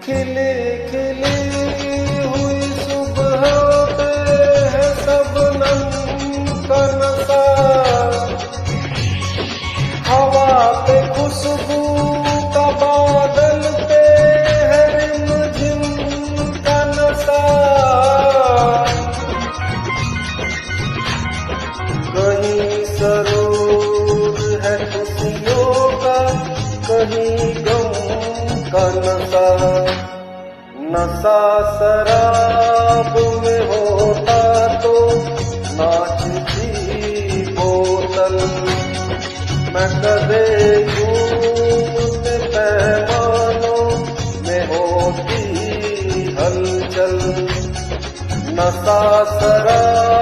खिली खिली हुई सुबह पे है सबनम का नशा, हवा पे खुशबू का बादल पे है रिमझिम का नशा। कहीं सरूर है खुशियों का, कहीं गम का नशा। नशा शराब में होता तो नाचती बोतल, मैं कदे झूठ पैमानों में होती हलचल। नशा शराब